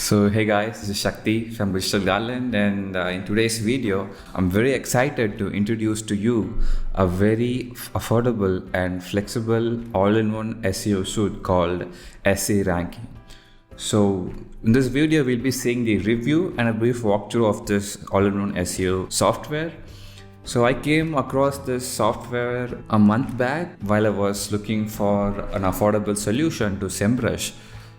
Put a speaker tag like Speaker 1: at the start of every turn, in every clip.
Speaker 1: So hey guys, this is Shakti from Digital Garland, and in today's video I'm very excited to introduce to you a very affordable and flexible all-in-one SEO suite called SE Ranking. So in this video we'll be seeing the review and a brief walkthrough of this all-in-one SEO software. So I came across this software a month back while I was looking for an affordable solution to SEMrush.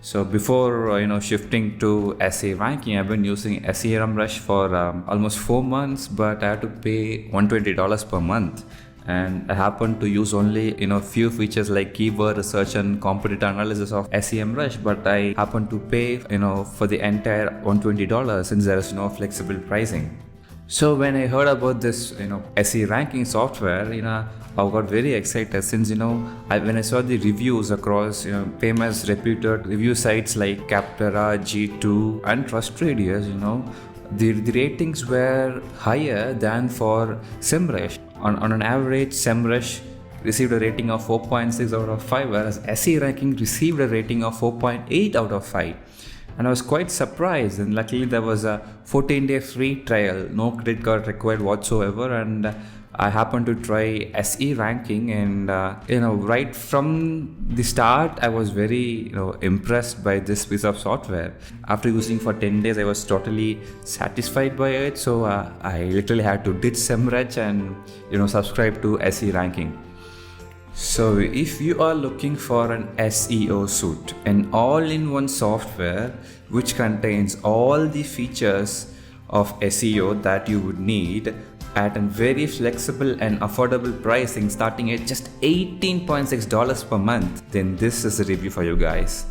Speaker 1: So before shifting to SE ranking, I've been using SEMrush for almost 4 months, but I had to pay $120 per month. And I happen to use only few features like keyword research and competitor analysis of SEMrush, but I happen to pay for the entire $120 since there is no flexible pricing. So when I heard about this, SE ranking software, I got very excited since, when I saw the reviews across, famous reputed review sites like Capterra, G2 and TrustRadius, the ratings were higher than for SEMrush. On an average, SEMrush received a rating of 4.6 out of 5, whereas SE ranking received a rating of 4.8 out of 5. And I was quite surprised, and luckily there was a 14-day free trial, no credit card required whatsoever, and I happened to try SE ranking, and right from the start I was very impressed by this piece of software. After using for 10 days I was totally satisfied by it, so I literally had to ditch SEMrush and subscribe to SE ranking. So if you are looking for an SEO suite, an all-in-one software which contains all the features of SEO that you would need at a very flexible and affordable pricing starting at just $18.6 per month, then this is a review for you guys.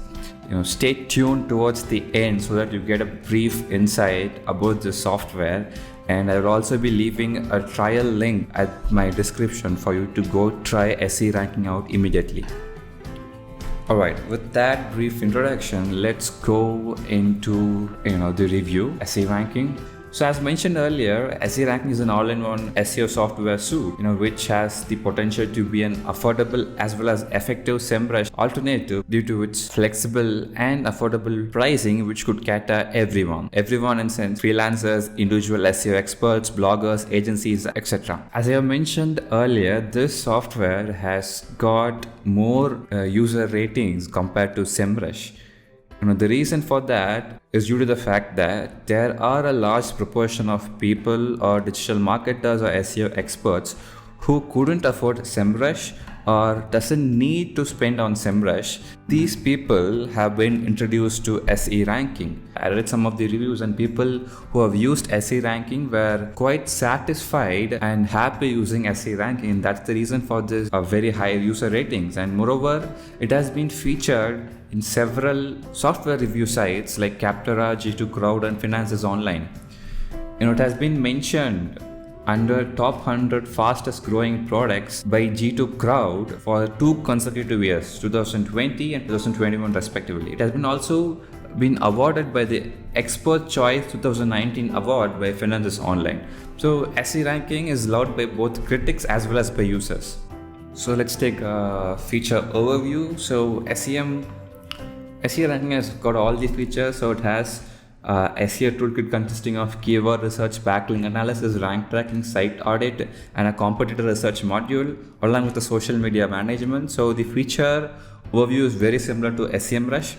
Speaker 1: Stay tuned towards the end so that you get a brief insight about the software, and I will also be leaving a trial link at my description for you to go try SE ranking out immediately. Alright, with that brief introduction, let's go into the review, SE ranking. So as mentioned earlier, SE ranking is an all-in-one SEO software suite, which has the potential to be an affordable as well as effective SEMrush alternative due to its flexible and affordable pricing, which could cater everyone in sense freelancers, individual SEO experts, bloggers, agencies, etc. As I have mentioned earlier, this software has got more user ratings compared to SEMrush. The reason for that is due to the fact that there are a large proportion of people or digital marketers or SEO experts who couldn't afford SEMrush or doesn't need to spend on SEMrush. These people have been introduced to SE ranking. I read some of the reviews, and people who have used SE ranking were quite satisfied and happy using SE ranking. That's the reason for this very high user ratings, and moreover it has been featured in several software review sites like Capterra, G2 Crowd and Finances Online. It has been mentioned under top 100 fastest growing products by G2 Crowd for 2 consecutive years, 2020 and 2021 respectively. It has been also been awarded by the Expert Choice 2019 award by Finances Online. So SE ranking is loved by both critics as well as by users. So let's take a feature overview. So SE ranking has got all the features. So it has SEO toolkit consisting of keyword research, backlink analysis, rank tracking, site audit, and a competitor research module, along with the social media management. So the feature overview is very similar to SEMrush,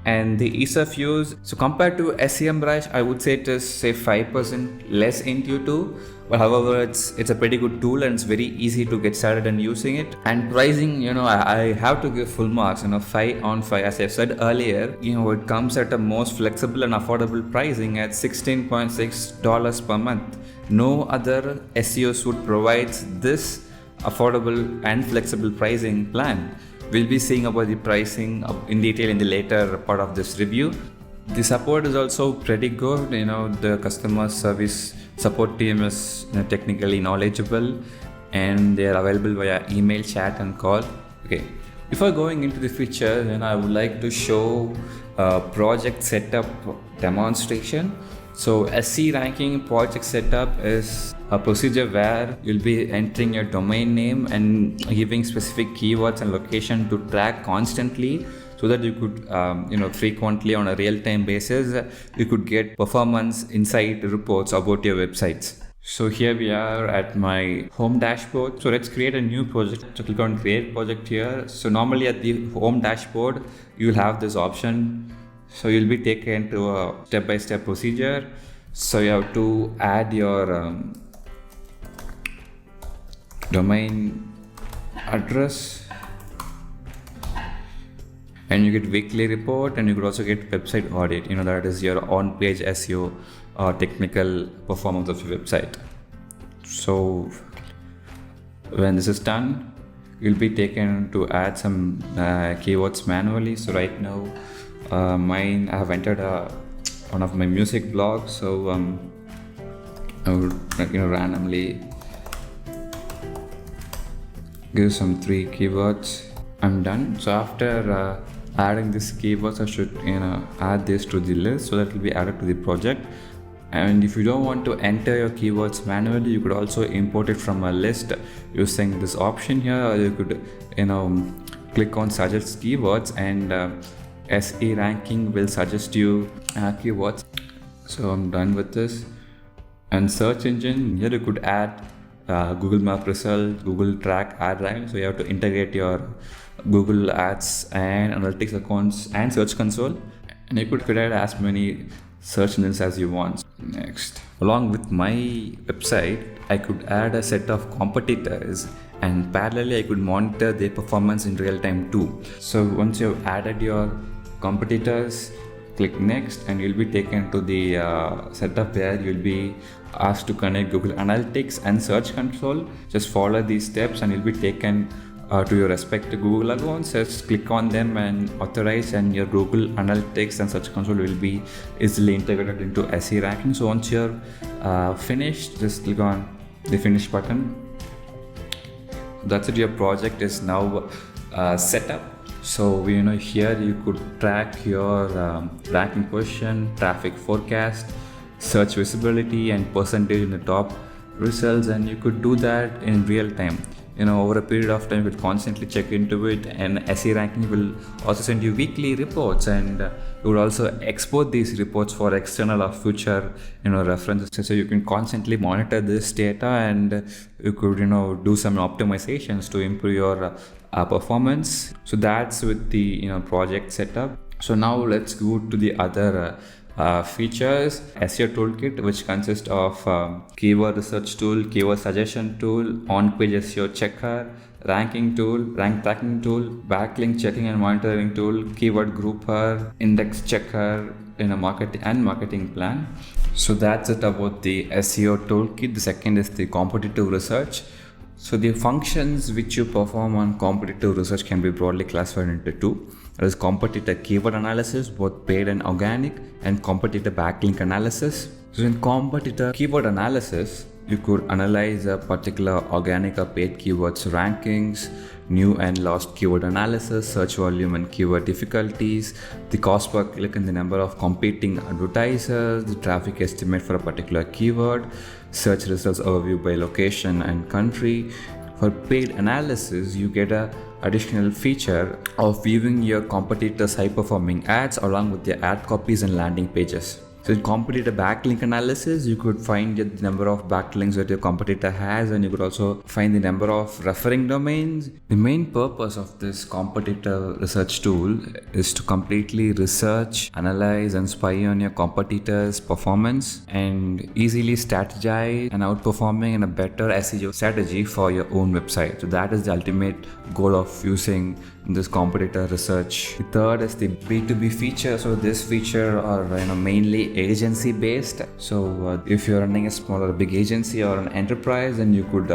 Speaker 1: and the ease of use. So compared to SEMrush, I would say it is 5% less intuitive. But however, it's a pretty good tool, and it's very easy to get started and using it. And pricing, I have to give full marks, 5 on 5. As I've said earlier, it comes at a most flexible and affordable pricing at $16.6 per month. No other SEO suite provides this affordable and flexible pricing plan. We'll be seeing about the pricing in detail in the later part of this review. The support is also pretty good. The customer service support team is technically knowledgeable, and they are available via email, chat and call. Okay, before going into the feature, I would like to show a project setup demonstration. So SE ranking project setup is a procedure where you'll be entering your domain name and giving specific keywords and location to track constantly so that you could frequently on a real-time basis you could get performance insight reports about your websites. So here we are at my home dashboard. So let's create a new project. So click on create project here. So normally at the home dashboard, you'll have this option. So you'll be taken to a step-by-step procedure. So you have to add your domain address, and you get weekly report, and you could also get website audit. That is your on-page SEO or technical performance of your website. So when this is done, you'll be taken to add some keywords manually. So right now, mine, I have entered one of my music blogs. So I would randomly give some 3 keywords. I'm done. So after adding these keywords, I should add this to the list, so that will be added to the project. And if you don't want to enter your keywords manually, you could also import it from a list using this option here, or you could click on suggest keywords, and SE ranking will suggest you keywords. So I'm done with this. And search engine, here you could add Google Map result, Google Track ad rank. So you have to integrate your Google Ads and analytics accounts and search console, and you could create as many search engines as you want. Next, along with my website, I could add a set of competitors, and parallelly I could monitor their performance in real time too. So once you've added your competitors, click next, and you'll be taken to the setup where you'll be asked to connect Google Analytics and Search Console. Just follow these steps and you'll be taken to your respective Google accounts. Just click on them and authorize, and your Google Analytics and Search Console will be easily integrated into SE ranking. So once you're finished, just click on the finish button. That's it, your project is now set up. So here you could track your ranking position, traffic forecast, search visibility, and percentage in the top results, and you could do that in real time. Over a period of time, you will constantly check into it, and SE ranking will also send you weekly reports, and you would also export these reports for external or future references. So you can constantly monitor this data, and you could do some optimizations to improve your performance. So that's with the project setup. So now let's go to the other features. SEO Toolkit, which consists of keyword research tool, keyword suggestion tool, on-page SEO checker, ranking tool, rank tracking tool, backlink checking and monitoring tool, keyword grouper, index checker, marketing plan. So that's it about the SEO Toolkit. The second is the competitive research. So the functions which you perform on competitive research can be broadly classified into 2. There is competitor keyword analysis, both paid and organic, and competitor backlink analysis. So in competitor keyword analysis, you could analyze a particular organic or paid keywords rankings, new and lost keyword analysis, search volume and keyword difficulties, the cost per click and the number of competing advertisers, the traffic estimate for a particular keyword, search results overview by location and country. For paid analysis, you get a additional feature of viewing your competitors' high-performing ads along with their ad copies and landing pages. So in competitor backlink analysis, you could find the number of backlinks that your competitor has, and you could also find the number of referring domains. The main purpose of this competitor research tool is to completely research, analyze, and spy on your competitors' performance and easily strategize and outperforming in a better SEO strategy for your own website. So that is the ultimate goal of using this competitor research. The third is the B2B feature. So this feature are mainly agency based. So if you're running a small or big agency or an enterprise, then you could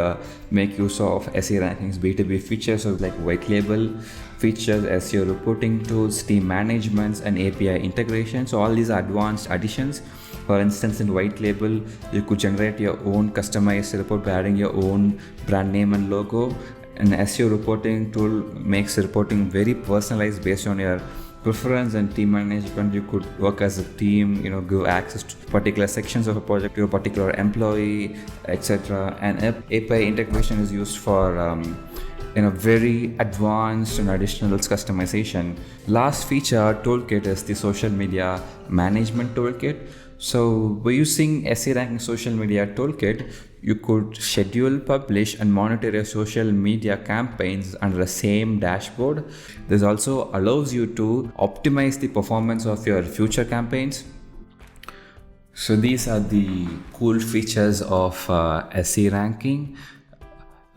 Speaker 1: make use of SE rankings B2B features, so like white label features, SEO reporting tools, team managements, and API integration. So all these are advanced additions. For instance, in white label, you could generate your own customized report by adding your own brand name and logo. An SEO reporting tool makes reporting very personalized based on your preference, and team management, you could work as a team, give access to particular sections of a project to a particular employee, etc. And API integration is used for very advanced and additional customization. Last feature toolkit is the social media management toolkit. So by using SE ranking social media toolkit, you could schedule, publish and monitor your social media campaigns under the same dashboard. This also allows you to optimize the performance of your future campaigns. So these are the cool features of SE ranking.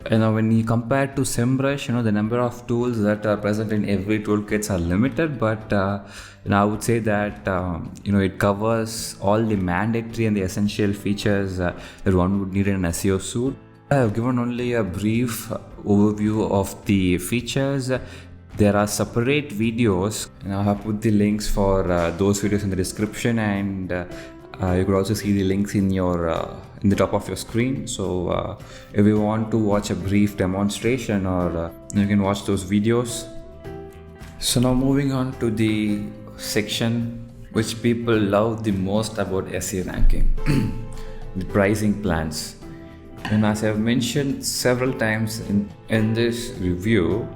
Speaker 1: When you compare to SEMrush, the number of tools that are present in every toolkits are limited, but I would say that it covers all the mandatory and the essential features that one would need in an SEO suite. I have given only a brief overview of the features. There are separate videos, I have put the links for those videos in the description, and you could also see the links in the top of your screen. So if you want to watch a brief demonstration, or you can watch those videos. So now moving on to the section which people love the most about SE ranking, the pricing plans. And as I've mentioned several times in this review,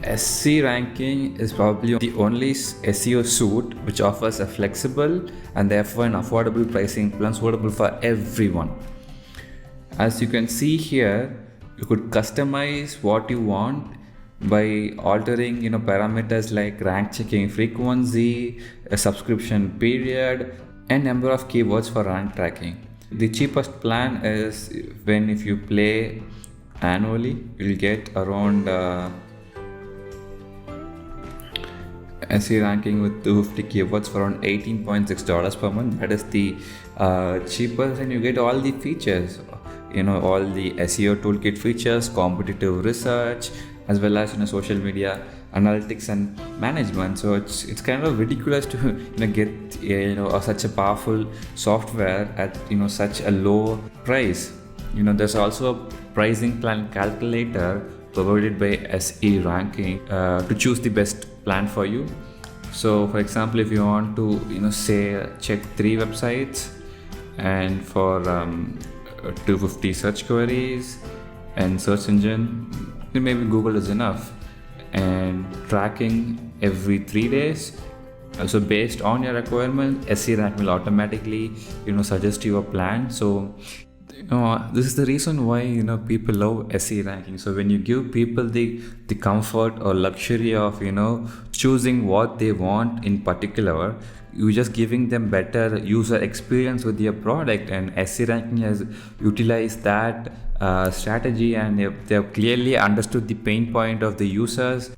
Speaker 1: SE ranking is probably the only SEO suite which offers a flexible and therefore an affordable pricing plan suitable for everyone. As you can see here, you could customize what you want by altering parameters like rank checking frequency, a subscription period, and number of keywords for rank tracking. The cheapest plan is if you play annually, you'll get around SE ranking with 250 keywords for around $18.6 per month. That is the cheapest, and you get all the features, all the SEO toolkit features, competitive research, as well as social media analytics and management. So it's kind of ridiculous to get such a powerful software at such a low price. There's also a pricing plan calculator provided by SE ranking to choose the best plan for you. So for example, if you want to say check 3 websites and for 250 search queries and search engine, then maybe Google is enough, and tracking every 3 days. So based on your requirement, SE rank will automatically suggest you a plan. So this is the reason why people love SE ranking. So when you give people the comfort or luxury of choosing what they want in particular, you're just giving them better user experience with your product. And SE ranking has utilized that strategy, and they've clearly understood the pain point of the users.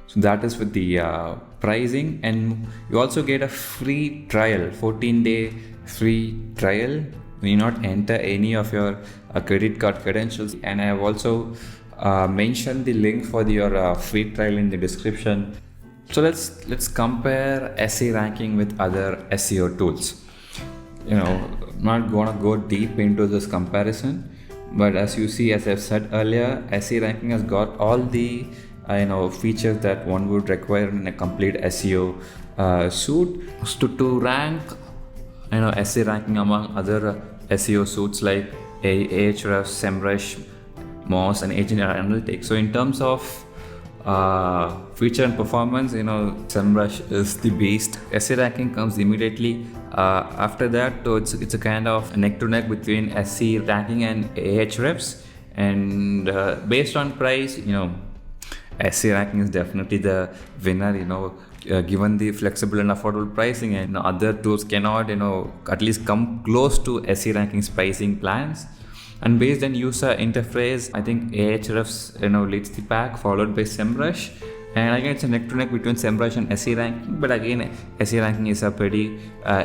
Speaker 1: So that is with the pricing, and you also get a free trial, 14-day free trial. You need not enter any of your credit card credentials, and I have also mentioned the link for your free trial in the description. So let's compare SE ranking with other SEO tools. I'm not gonna go deep into this comparison, but as you see, as I've said earlier, SE ranking has got all the features that one would require in a complete SEO suite. To rank SE ranking among other SEO suites like Ahrefs, SEMrush, Moz, and Agent Analytics. So in terms of feature and performance, SEMrush is the beast. SE ranking comes immediately after that. So it's a kind of neck to neck between SE ranking and Ahrefs, and based on price, SE ranking is definitely the winner. Given the flexible and affordable pricing, and other tools cannot at least come close to SE ranking's pricing plans. And based on user interface, I think Ahrefs leads the pack, followed by SEMrush. And again, it's a neck to neck between SEMrush and SE ranking, but again, SE ranking is a pretty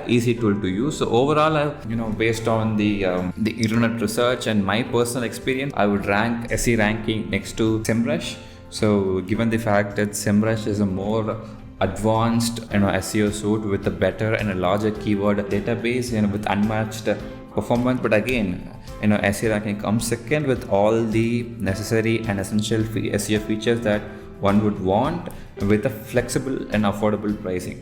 Speaker 1: easy tool to use. So overall, based on the internet research and my personal experience, I would rank SE ranking next to SEMrush. So given the fact that SEMrush is a more advanced SEO suite with a better and a larger keyword database with unmatched performance, but again SE ranking comes second with all the necessary and essential SEO features that one would want with a flexible and affordable pricing.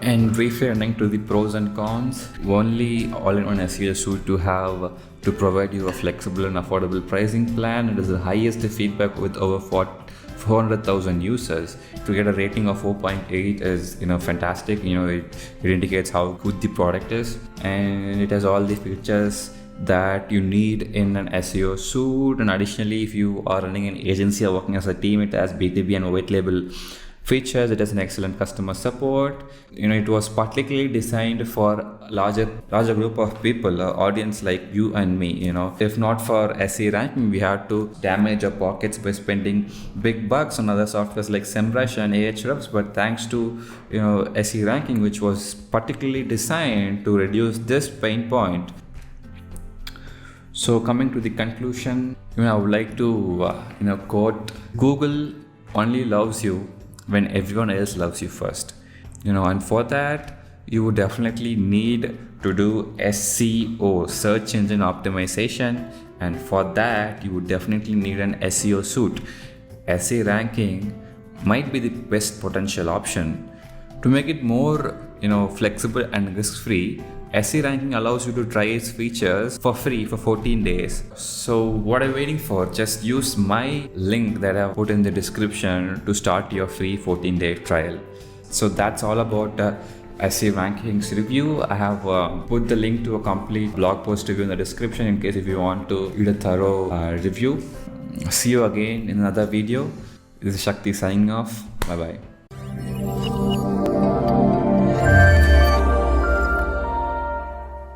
Speaker 1: And briefly running to the pros and cons, only all-in-one SEO suite to have to provide you a flexible and affordable pricing plan. It is the highest feedback with over 400,000 users. To get a rating of 4.8 is fantastic. It indicates how good the product is, and it has all the features that you need in an SEO suite. And additionally, if you are running an agency or working as a team, it has B2B and white label features. It has an excellent customer support. It was particularly designed for a larger group of people, audience like you and me. If not for SE ranking, we had to damage our pockets by spending big bucks on other softwares like SEMrush and Ahrefs. But thanks to SE ranking, which was particularly designed to reduce this pain point. So coming to the conclusion, I would like to quote: Google only loves you when everyone else loves you first. And for that, you would definitely need to do SEO, search engine optimization, and for that you would definitely need an SEO suite. SE ranking might be the best potential option. To make it more flexible and risk-free, SE ranking allows you to try its features for free for 14 days. So what are you waiting for? Just use my link that I've put in the description to start your free 14-day trial. So that's all about SE rankings review. I have put the link to a complete blog post review in the description in case if you want to read a thorough review. See you again in another video. This is Shakti signing off. Bye bye.